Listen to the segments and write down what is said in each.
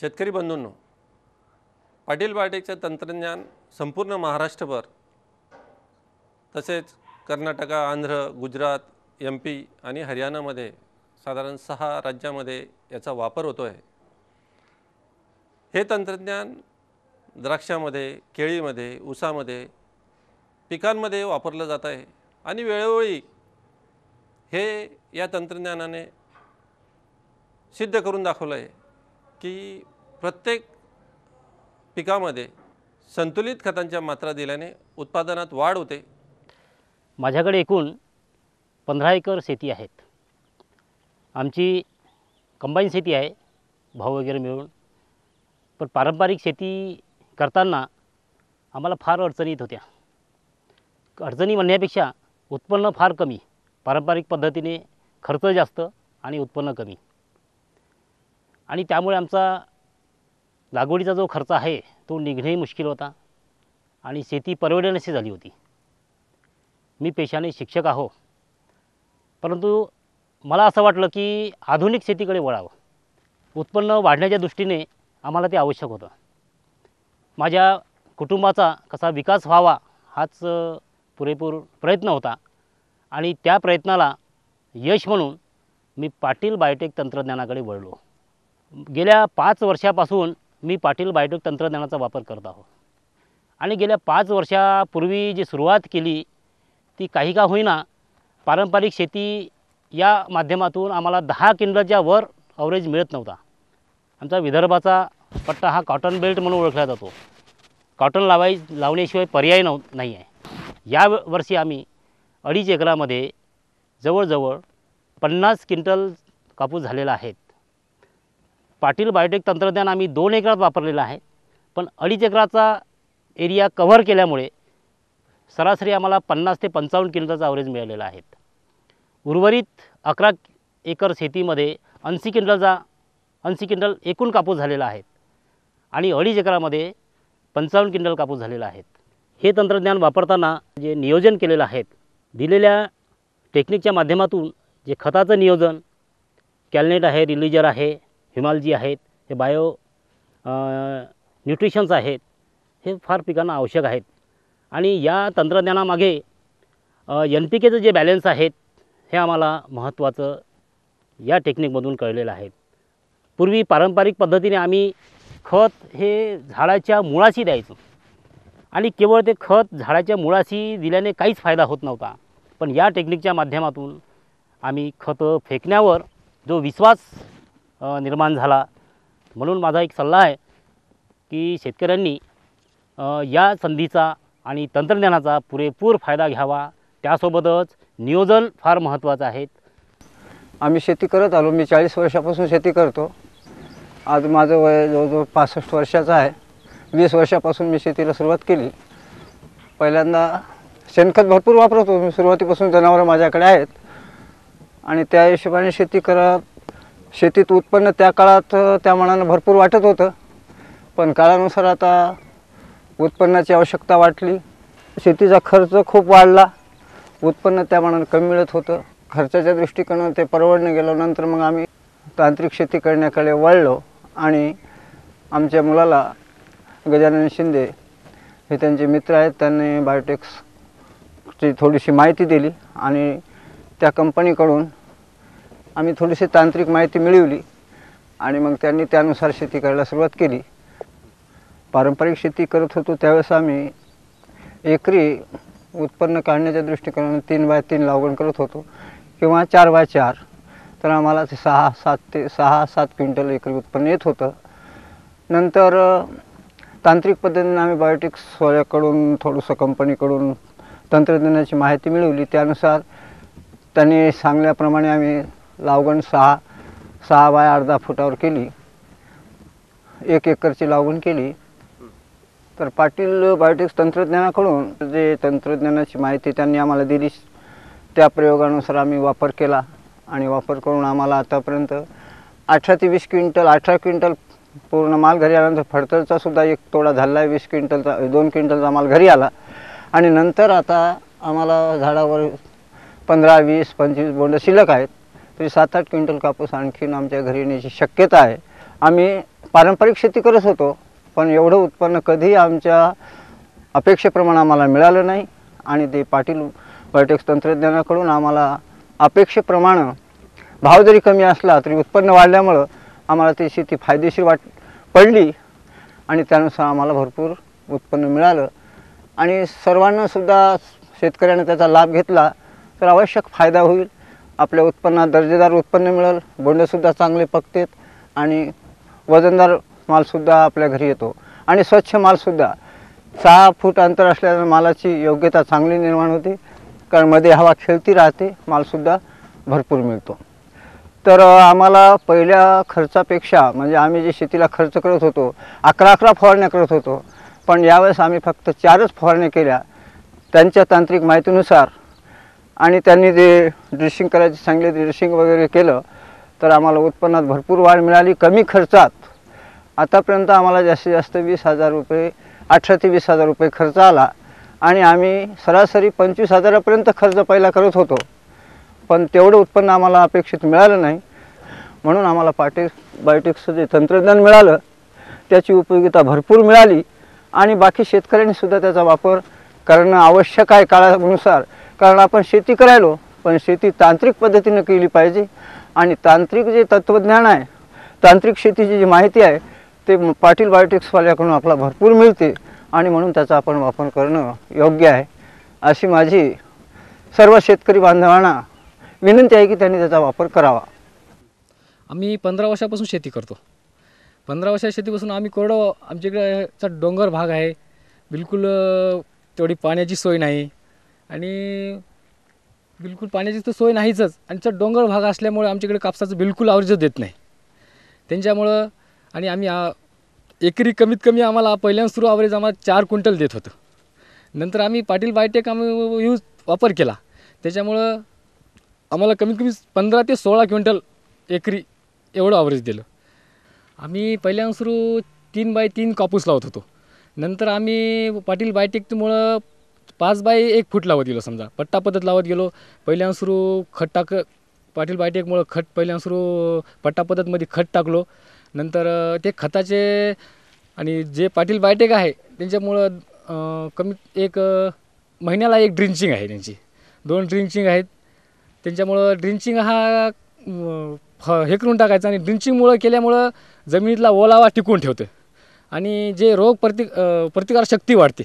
शेतकरी बंधूंनो, पाटील बायोटेकचे तंत्रज्ञान संपूर्ण महाराष्ट्रभर तसेच कर्नाटक, आंध्र, गुजरात, MP आणि हरियाणामध्ये साधारण 6 राज्यांमध्ये याचा वापर होतो आहे। हे तंत्रज्ञान द्राक्षामध्ये, केळीमध्ये, ऊसामध्ये, पिकांमध्ये वापरलं जात आहे आणि वेळोवेळी हे या तंत्रज्ञानाने सिद्ध करून दाखवलं आहे की प्रत्येक पिकामध्ये संतुलित खतांच्या मात्रा दिल्याने उत्पादनात वाढ होते। माझ्याकडे एकूण 15 एकर शेती आहेत। आमची कंबाईन शेती आहे, भाव वगैरे मिळून। पण पारंपरिक शेती करताना आम्हाला फार अडचणी येत होत्या। अडचणी म्हणण्यापेक्षा उत्पन्न फार कमी, पारंपरिक पद्धतीने खर्च जास्त आणि उत्पन्न कमी, आणि त्यामुळे आमचा लागवडीचा जो खर्च आहे तो निघणे मुश्किल होता आणि शेती परवडण्याची झाली होती। मी पेशाने शिक्षक आहो, परंतु मला असं वाटलं की आधुनिक शेतीकडे वळावं। उत्पन्न वाढण्याच्या दृष्टीने आम्हाला ते आवश्यक होतं। माझ्या कुटुंबाचा कसा विकास व्हावा हाच पुरेपूर प्रयत्न होता आणि त्या प्रयत्नाला यश म्हणून मी पाटील बायोटेक तंत्रज्ञानाकडे वळलो। गेल्या 5 वर्षापासून मी पाटील बायोटेक तंत्रज्ञानाचा वापर करत आहो आणि गेल्या 5 वर्षापूर्वी जी सुरुवात केली ती काही का होईना पारंपरिक शेती या माध्यमातून आम्हाला 10 क्विंटलच्या वर ॲव्हरेज मिळत नव्हता। आमचा विदर्भाचा पट्टा हा कॉटन बेल्ट म्हणून ओळखला जातो। कॉटन लावण्याशिवाय पर्याय नाही आहे। या वर्षी आम्ही 2.5 एकरामध्ये जवळजवळ 50 क्विंटल कापूस झालेला आहे। पाटील बायोटेक तंत्रज्ञान आम्ही 2 एकरात वापरलेलं आहे, पण 2.5 एकराचा एरिया कव्हर केल्यामुळे सरासरी आम्हाला 50 ते 55 क्विंटलचा ॲव्हरेज मिळालेला आहे। उर्वरित 11 एकर शेतीमध्ये 80 क्विंटल एकूण कापूस झालेला आहे आणि 2.5 एकरामध्ये 55 क्विंटल कापूस झालेला आहे। हे तंत्रज्ञान वापरताना जे नियोजन केलेलं आहे, दिलेल्या टेक्निकच्या माध्यमातून जे खताचं नियोजन, कॅलनेट आहे, रिलीजर आहे, हिमालजी आहेत, हे बायो न्यूट्रिशन्स आहेत, हे फार पिकांना आवश्यक आहेत। आणि या तंत्रज्ञानामागे NPKचं जे बॅलन्स आहेत हे आम्हाला महत्त्वाचं या टेक्निकमधून कळलेलं आहे। पूर्वी पारंपरिक पद्धतीने आम्ही खत हे झाडाच्या मुळाशी द्यायचो आणि केवळ ते खत झाडाच्या मुळाशी दिल्याने काहीच फायदा होत नव्हता। पण या टेक्निकच्या माध्यमातून आम्ही खतं फेकण्यावर जो विश्वास निर्माण झाला, म्हणून माझा एक सल्ला आहे की शेतकऱ्यांनी या संधीचा आणि तंत्रज्ञानाचा पुरेपूर फायदा घ्यावा। त्यासोबतच नियोजन फार महत्त्वाचं आहे। आम्ही शेती करत आलो। मी 40 वर्षापासून शेती करतो। आज माझं वय जवळजवळ 65 वर्षाचं आहे। 20 वर्षापासून मी शेतीला सुरुवात केली। पहिल्यांदा शेणखत भरपूर वापरत होतो मी, सुरुवातीपासून जनावरं माझ्याकडे आहेत आणि त्या हिशोबाने शेतीत उत्पन्न त्या काळात त्या मानानं भरपूर वाटत होतं, पण काळानुसार आता उत्पन्नाची आवश्यकता वाटली। शेतीचा खर्च खूप वाढला, उत्पन्न त्या मानानं कमी मिळत होतं। खर्चाच्या दृष्टिकोनातून ते परवडणं गेलं। नंतर मग आम्ही तांत्रिक शेती करण्याकडे वळलो आणि आमच्या मुलाला गजानन शिंदे हे त्यांचे मित्र आहेत, त्यांनी बायोटेक्सची थोडीशी माहिती दिली आणि त्या कंपनीकडून आम्ही थोडीशी तांत्रिक माहिती मिळवली आणि मग त्यांनी त्यानुसार शेती करायला सुरुवात केली। पारंपरिक शेती करत होतो त्यावेळेस आम्ही एकरी उत्पन्न काढण्याच्या दृष्टिकोनाने 3x3 लागवड करत होतो किंवा 4x4, तर आम्हाला ते 6-7 क्विंटल एकरी उत्पन्न येत होतं। नंतर तांत्रिक पद्धतीने आम्ही बायोटेक्सवाल्याकडून थोडंसं कंपनीकडून तंत्रज्ञानाची माहिती मिळवली। त्यानुसार त्यांनी सांगल्याप्रमाणे आम्ही लागवड 6 बाय अर्धा फुटावर केली, 1 एकरची लागवड केली। तर पाटील बायोटेक्स तंत्रज्ञानाकडून जे तंत्रज्ञानाची माहिती त्यांनी आम्हाला दिली त्या प्रयोगानुसार आम्ही वापर केला आणि वापर करून आम्हाला आतापर्यंत 18 ते 20 क्विंटल 18 क्विंटल पूर्ण माल घरी आल्यानंतर फडतरचा सुद्धा एक तोडा झाला आहे। 20 क्विंटलचा 2 क्विंटलचा माल घरी आला आणि नंतर आता आम्हाला झाडावर 15, 20, 25 बोंड शिल्लक आहेत, तरी 7-8 क्विंटल कापूस आणखीन आमच्या घरी येण्याची शक्यता आहे आम्ही पारंपरिक शेती करत होतो, पण एवढं उत्पन्न कधीही आमच्या अपेक्षेप्रमाणे आम्हाला मिळालं नाही आणि ते पाटील बायोटेक तंत्रज्ञानाकडून आम्हाला अपेक्षेप्रमाणे भाव जरी कमी असला तरी उत्पन्न वाढल्यामुळं आम्हाला ती शेती फायदेशीर पडली आणि त्यानुसार आम्हाला भरपूर उत्पन्न मिळालं आणि सर्वांनासुद्धा शेतकऱ्यांना त्याचा लाभ घेतला तर आवश्यक फायदा होईल. आपल्या उत्पन्नात दर्जेदार उत्पन्न मिळेल, बोंडेसुद्धा चांगले पकतात आणि वजनदार मालसुद्धा आपल्या घरी येतो आणि स्वच्छ मालसुद्धा 6 फूट अंतर असल्यानं मालाची योग्यता चांगली निर्माण होते, कारण मध्ये हवा खेळती राहते, मालसुद्धा भरपूर मिळतो. तर आम्हाला पहिल्या खर्चापेक्षा म्हणजे आम्ही जे शेतीला खर्च करत होतो 11 फवारण्या करत होतो, पण यावेळेस आम्ही फक्त 4च फवारण्या केल्या त्यांच्या तांत्रिक माहितीनुसार आणि त्यांनी जे ड्रेसिंग करायचे सांगले ड्रेसिंग वगैरे केलं तर आम्हाला उत्पन्नात भरपूर वाढ मिळाली. कमी खर्चात आतापर्यंत आम्हाला जास्तीत जास्त 20,000 रुपये 18 ते 20,000 रुपये खर्च आला आणि आम्ही सरासरी 25,000पर्यंत खर्च पहिला करत होतो, पण तेवढं उत्पन्न आम्हाला अपेक्षित मिळालं नाही. म्हणून आम्हाला पाटील बायोटेकचं जे तंत्रज्ञान मिळालं त्याची उपयोगिता भरपूर मिळाली आणि बाकी शेतकऱ्यांनीसुद्धा त्याचा वापर करणं आवश्यक आहे काळानुसार, कारण आपण शेती करायलो पण शेती तांत्रिक पद्धतीनं केली पाहिजे आणि तांत्रिक जे तत्त्वज्ञान आहे, तांत्रिक शेतीची जी माहिती आहे ते पाटील बायोटेक्सवाल्याकडून आपल्याला भरपूर मिळते आणि म्हणून त्याचा आपण वापर करणं योग्य आहे अशी माझी सर्व शेतकरी बांधवांना विनंती आहे की त्यांनी त्याचा वापर करावा. आम्ही 15 वर्षापासून शेती करतो. 15 वर्षा शेतीपासून आम्ही कोरडं, आमच्याकडे डोंगर भाग आहे, बिलकुल तेवढी पाण्याची सोय नाही आणि बिलकुल पाण्याची तर सोय नाहीच आणि डोंगर भाग असल्यामुळे आमच्याकडे कापसाचं बिलकुल आवरेज देत नाही त्यांच्यामुळं. आणि आम्ही एकरी कमीत कमी आम्हाला पहिल्यांदा सुरू आवरेज आम्हाला 4 क्विंटल देत होतं. नंतर आम्ही पाटील बायोटेक आम्ही वापर केला, त्याच्यामुळं आम्हाला कमीत कमी 15 ते 16 क्विंटल एकरी एवढं आवरेज दिलं. आम्ही पहिल्यांदा सुरू 3x3 कापूस लावत होतो. नंतर आम्ही पाटील बायोटेकमुळं 5x1 फूट लावत गेलो, समजा पट्टा पद्धत लावत गेलो. पहिल्यांदा सुरू पाटील बायोटेकमुळं खत पहिल्यांदा सुरू पट्टा पद्धतमध्ये खत टाकलो. नंतर ते खताचे आणि जे पाटील बायोटेक आहे त्यांच्यामुळं कमीत एक महिन्याला 1 ड्रिंचिंग आहे, त्यांची 2 ड्रिंचिंग आहेत. त्यांच्यामुळं ड्रिंचिंग हा हे करून टाकायचं आणि ड्रिंचिंगमुळं केल्यामुळं जमिनीतला ओलावा टिकून ठेवतं आणि जे प्रतिकारशक्ती वाढते.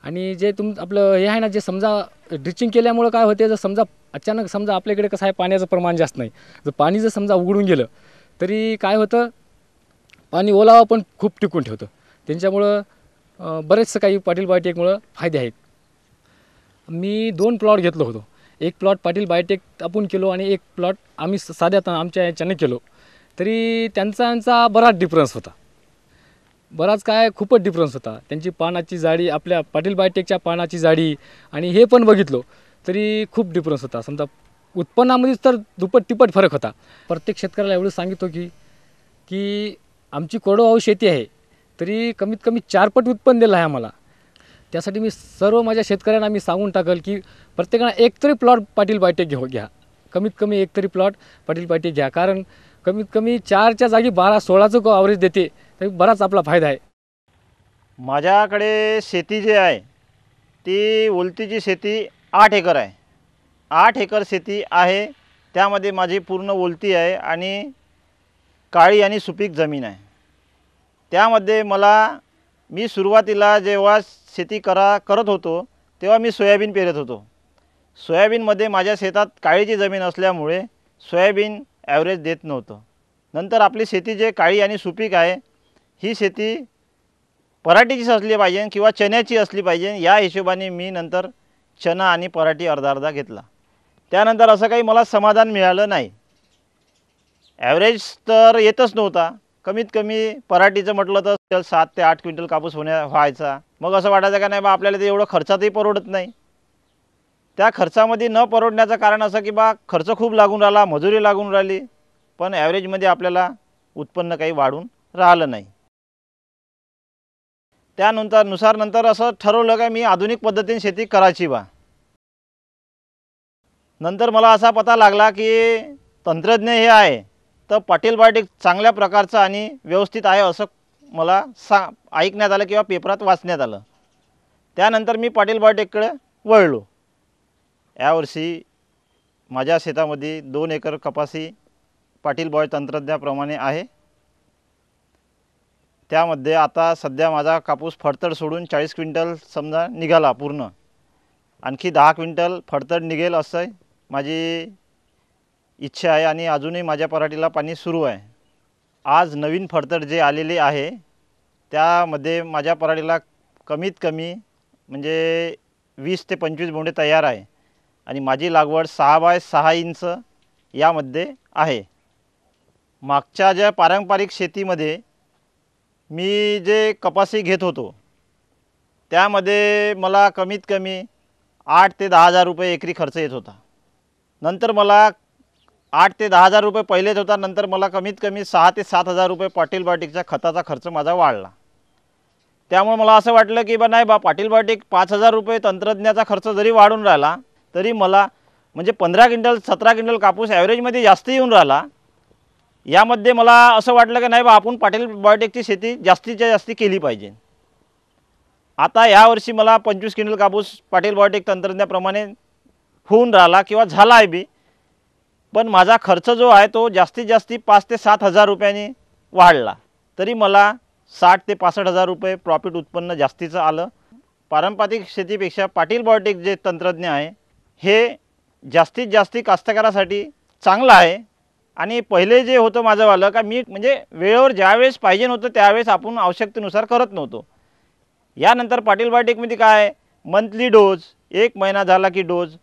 आणि जे आपलं हे आहे ना, जे समजा ड्रिंचिंग केल्यामुळं काय होते, जर समजा अचानक समजा आपल्याकडे कसं आहे पाण्याचं प्रमाण जास्त नाही, जर पाणी जर समजा उघडून गेलं तरी काय होतं, पाणी ओलावा पण खूप टिकून ठेवतं. त्यांच्यामुळं बरेचसं काही पाटील बायोटेकमुळं फायदे आहेत. मी 2 प्लॉट घेतलो होतो. एक प्लॉट पाटील बायोटेक आपण केलो आणि एक प्लॉट आम्ही साध्या आमच्या याच्याने केलो, तरी त्यांचा बराच डिफरन्स होता. खूपच डिफरन्स होता. त्यांची पानाची जाडी, आपल्या पाटील बायोटेकच्या पानाची जाडी आणि हे पण बघितलो तरी खूप डिफरन्स होता. समजा उत्पन्नामध्ये तर दुप्पट तिप्पट फरक होता. प्रत्येक शेतकऱ्याला एवढं सांगितलं की आमची कोरडवाहू शेती आहे तरी कमीत कमी 4 पट उत्पन्न दिलं आहे आम्हाला. त्यासाठी मी सर्व माझ्या शेतकऱ्यांना मी सांगून टाकल की प्रत्येकाला एक तरी प्लॉट पाटील बायोटेक घ्या, कमीत कमी एक तरी प्लॉट पाटील बायोटेक घ्या, कारण कमीत कमी 4च्या जागी 12-16चं आवरेज देते, तरी बराच आपला फायदा आहे. माझ्याकडे शेती जी आहे ती ओलतीची शेती 8 एकर आहे. 8 एकर शेती आहे, त्यामध्ये माझी पूर्ण ओलती आहे आणि काळी आणि सुपीक जमीन आहे. त्यामध्ये मी सुरुवातीला जेव्हा शेती करत होतो तेव्हा मी सोयाबीन पेरत होतो. सोयाबीनमध्ये माझ्या शेतात काळीची जमीन असल्यामुळे सोयाबीन ॲव्हरेज देत नव्हतं. नंतर आपली शेती जे काळी आणि सुपीक आहे ही शेती पराठीचीच असली पाहिजे किंवा चण्याची असली पाहिजे, या हिशोबाने मी नंतर चणा आणि पराठी अर्धा घेतला. त्यानंतर असं काही मला समाधान मिळालं नाही. ॲव्हरेज तर येतच नव्हता. कमीत कमी पराठीचं म्हटलं तर 7 ते 8 क्विंटल कापूस व्हायचा. मग असं वाटायचं का नाही बा आपल्याला ते एवढं खर्चातही परवडत नाही. त्या खर्चामध्ये न परवडण्याचं कारण असं की बा खर्च खूप लागून राहिला, मजुरी लागून राहिली, पण ॲव्हरेजमध्ये आपल्याला उत्पन्न काही वाढून राहिलं नाही. त्यानुसार असं ठरवलं का मी आधुनिक पद्धतीने शेती करायची बा. नंतर मला असा पता लागला की तंत्रज्ञ हे आहे तर पाटील बायोटेक चांगल्या प्रकारचं आणि व्यवस्थित आहे असं मला ऐकण्यात आलं किंवा पेपरात वाचण्यात आलं. त्यानंतर मी पाटील बायोटेककडे वळलो. यावर्षी माझ्या शेतामध्ये 2 एकर कपासी पाटील बायो तंत्रज्ञाप्रमाणे आहे. त्यामध्ये आता सध्या माझा कापूस फडतड सोडून 40 क्विंटल समजा निघाला पूर्ण. आणखी 10 क्विंटल फडतड निघेल असं माझी इच्छा आहे आणि अजूनही माझ्या पराठीला पाणी सुरू आहे. आज नवीन फडतड जे आलेले आहे त्यामध्ये माझ्या पराठीला कमीत कमी म्हणजे 20 ते 25 बोंडे तयार आहे आणि माझी लागवड 6 बाय 6 इंच यामध्ये आहे. मागच्या ज्या पारंपरिक शेतीमध्ये मी जे कपासी घेत होतो त्यामध्ये मला कमीत कमी 8 ते 10 हजार रुपये एकरी खर्च येत होता. नंतर मला 8 ते 10 हजार रुपये पहिले येत होता. नंतर मला कमीत कमी 6 ते 7 हजार रुपये पाटील बायोटेकच्या खताचा खर्च माझा वाढला. त्यामुळे मला असं वाटलं की नाही पाटील बायोटेक 5,000 रुपये तंत्रज्ञाचा खर्च जरी वाढून राहिला तरी मला म्हणजे 15 क्विंटल 17 क्विंटल कापूस ॲव्हरेजमध्ये जास्त येऊन राहिला. यामध्ये मला असं वाटलं की नाही आपण पाटील बायोटेकची शेती जास्तीच्या जास्ती केली पाहिजे. आता यावर्षी मला 25 क्विंटल कापूस पाटील बायोटेक तंत्रज्ञाप्रमाणे होऊन राहिला किंवा झाला आहे बी. पण माझा खर्च जो आहे तो जास्तीत जास्ती 5 ते 7 हजार रुपयांनी वाढला. तरी मला 60 ते 65 हजार रुपये प्रॉफिट उत्पन्न जास्तीचं आलं. पारंपरिक शेतीपेक्षा पाटील बायोटेक जे तंत्रज्ञ आहे हे जास्तीत जास्ती कास्तकारासाठी चांगलं आहे. आणि पहिले जे होतं माझंवालं का मी म्हणजे वेळेवर ज्यावेळेस पाहिजे नव्हतं त्यावेळेस आपण आवश्यकतेनुसार करत नव्हतो. यानंतर पाटील बायोटेकमध्ये काय मंथली डोज, 1 महिना झाला की डोज,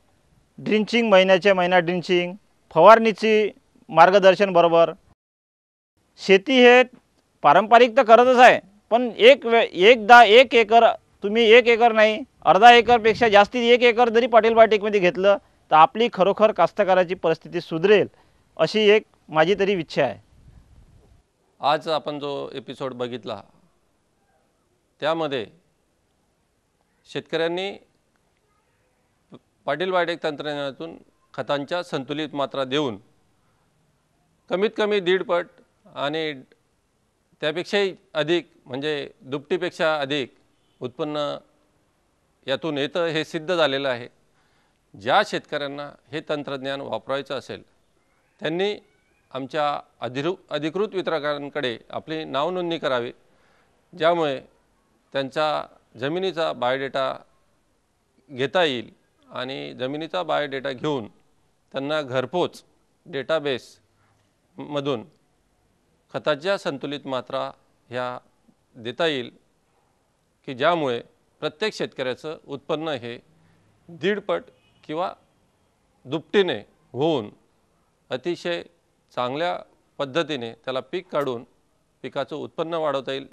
ड्रिंचिंग महिन्याच्या महिना ड्रिंचिंग, फवारणीची मार्गदर्शन बरोबर. शेती हे पारंपरिक तर करतच आहे पण एकदा 1 एकर तुम्ही 1 एकर नाही अर्धा एकरपेक्षा जास्ती 1 एकर जरी पाटील बायोटेकमध्ये घेतलं तर आपली खरोखर कास्तकाराची परिस्थिती सुधरेल अशी एक माझी तरी इच्छा आहे. आज आपण जो एपिसोड बघितला त्यामध्ये शेतकऱ्यांनी पाटील बायोटेक तंत्रज्ञानातून खतांच्या संतुलित मात्रा देऊन कमीत कमी 1.5 पट आणि त्यापेक्षाही अधिक म्हणजे दुपटीपेक्षा अधिक उत्पन्न यातून येतं हे सिद्ध झालेलं आहे. ज्या शेतकऱ्यांना हे तंत्रज्ञान वापरायचं असेल त्यांनी आमच्या अधिकृत वितरकांकडे आपली नावनोंदणी करावी, ज्यामुळे त्यांचा जमिनीचा बायोडेटा घेता येईल आणि जमिनीचा बायोडेटा घेऊन त्यांना घरपोच डेटाबेसमधून खताच्या संतुलित मात्रा ह्या देता येईल की ज्यामुळे प्रत्येक शेतकऱ्याचं उत्पन्न हे 1.5 पट किंवा दुपटीने होऊन अतिशय चांगल्या पद्धतीने त्याला पीक काढून पिकाचं उत्पन्न वाढवता येईल.